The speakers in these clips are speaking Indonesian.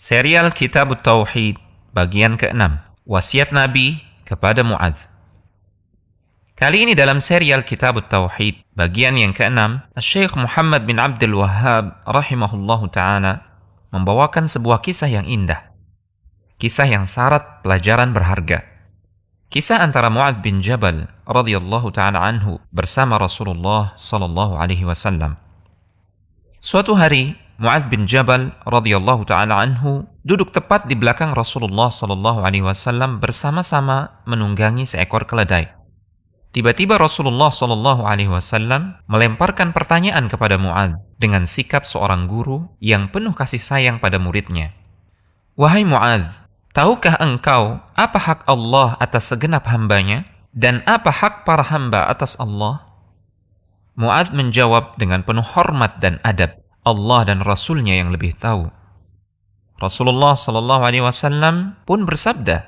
Serial Kitab Tauhid bagian ke-6, Wasiat Nabi kepada Mu'adz. Kali ini dalam serial Kitab Tauhid bagian yang ke-6, Syekh Muhammad bin Abdul Wahhab rahimahullahu ta'ala membawakan sebuah kisah yang indah. Kisah yang syarat pelajaran berharga. Kisah antara Mu'adz bin Jabal radhiyallahu ta'ala anhu bersama Rasulullah sallallahu alaihi wasallam. Suatu hari, Mu'adz bin Jabal radhiyallahu ta'ala anhu duduk tepat di belakang Rasulullah sallallahu alaihi wasallam bersama-sama menunggangi seekor keledai. Tiba-tiba Rasulullah sallallahu alaihi wasallam melemparkan pertanyaan kepada Mu'adz dengan sikap seorang guru yang penuh kasih sayang pada muridnya. Wahai Mu'adz, tahukah engkau apa hak Allah atas segenap hambanya dan apa hak para hamba atas Allah? Mu'adz menjawab dengan penuh hormat dan adab, Allah dan Rasulnya yang lebih tahu. Rasulullah sallallahu alaihi wasallam pun bersabda,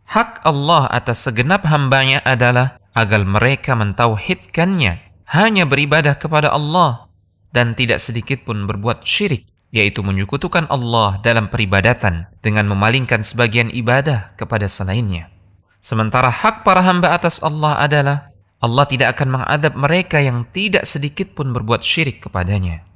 hak Allah atas segenap hambanya adalah agar mereka mentauhidkannya, hanya beribadah kepada Allah dan tidak sedikit pun berbuat syirik, yaitu menyekutukan Allah dalam peribadatan dengan memalingkan sebagian ibadah kepada selainnya. Sementara hak para hamba atas Allah adalah Allah tidak akan mengadab mereka yang tidak sedikit pun berbuat syirik kepadanya.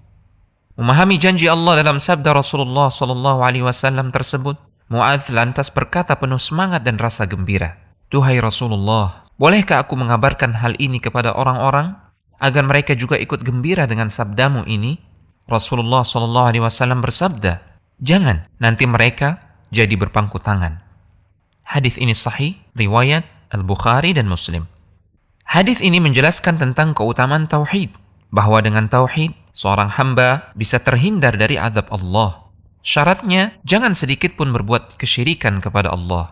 Memahami janji Allah dalam sabda Rasulullah SAW tersebut, Mu'adz lantas berkata penuh semangat dan rasa gembira, "Duhai Rasulullah, bolehkah aku mengabarkan hal ini kepada orang-orang agar mereka juga ikut gembira dengan sabdamu ini?" Rasulullah SAW bersabda, "Jangan, nanti mereka jadi berpangku tangan." Hadis ini sahih, riwayat Al-Bukhari dan Muslim. Hadis ini menjelaskan tentang keutamaan tauhid, bahwa dengan tauhid seorang hamba bisa terhindar dari azab Allah. Syaratnya jangan sedikit pun berbuat kesyirikan kepada Allah.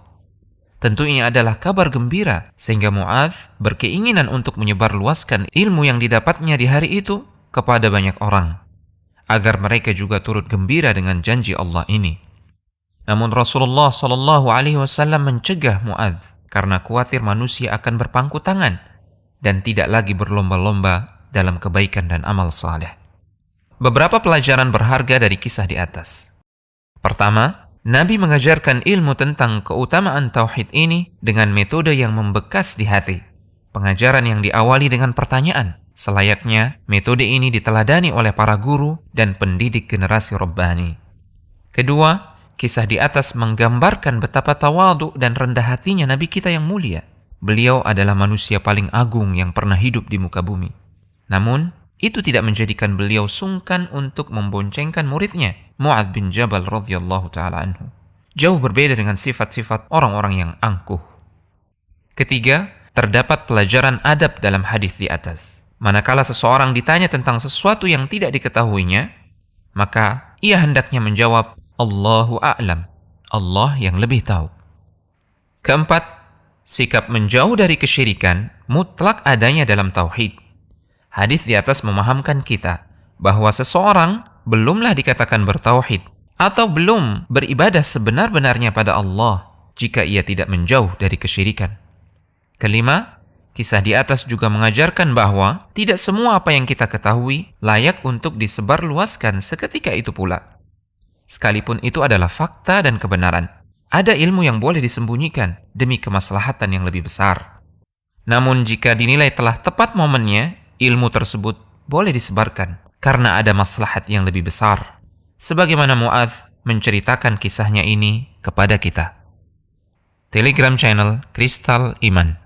Tentu ini adalah kabar gembira sehingga Mu'adz berkeinginan untuk menyebarluaskan ilmu yang didapatnya di hari itu kepada banyak orang, agar mereka juga turut gembira dengan janji Allah ini. Namun Rasulullah SAW mencegah Mu'adz karena khawatir manusia akan berpangku tangan dan tidak lagi berlomba-lomba dalam kebaikan dan amal saleh. Beberapa pelajaran berharga dari kisah di atas. Pertama, Nabi mengajarkan ilmu tentang keutamaan tauhid ini dengan metode yang membekas di hati. Pengajaran yang diawali dengan pertanyaan, selayaknya metode ini diteladani oleh para guru dan pendidik generasi Rabbani. Kedua, kisah di atas menggambarkan betapa tawadhu dan rendah hatinya Nabi kita yang mulia. Beliau adalah manusia paling agung yang pernah hidup di muka bumi. Namun, itu tidak menjadikan beliau sungkan untuk memboncengkan muridnya, Mu'adz bin Jabal radhiyallahu ta'ala anhu. Jauh berbeda dengan sifat-sifat orang-orang yang angkuh. Ketiga, terdapat pelajaran adab dalam hadis di atas. Manakala seseorang ditanya tentang sesuatu yang tidak diketahuinya, maka ia hendaknya menjawab, Allahu a'lam, Allah yang lebih tahu. Keempat, sikap menjauh dari kesyirikan mutlak adanya dalam tauhid. Hadis di atas memahamkan kita bahwa seseorang belumlah dikatakan bertauhid atau belum beribadah sebenar-benarnya pada Allah jika ia tidak menjauh dari kesyirikan. Kelima, kisah di atas juga mengajarkan bahwa tidak semua apa yang kita ketahui layak untuk disebarluaskan seketika itu pula. Sekalipun itu adalah fakta dan kebenaran, ada ilmu yang boleh disembunyikan demi kemaslahatan yang lebih besar. Namun jika dinilai telah tepat momennya, ilmu tersebut boleh disebarkan karena ada maslahat yang lebih besar. Sebagaimana Mu'adz menceritakan kisahnya ini kepada kita. Telegram channel Kristal Iman.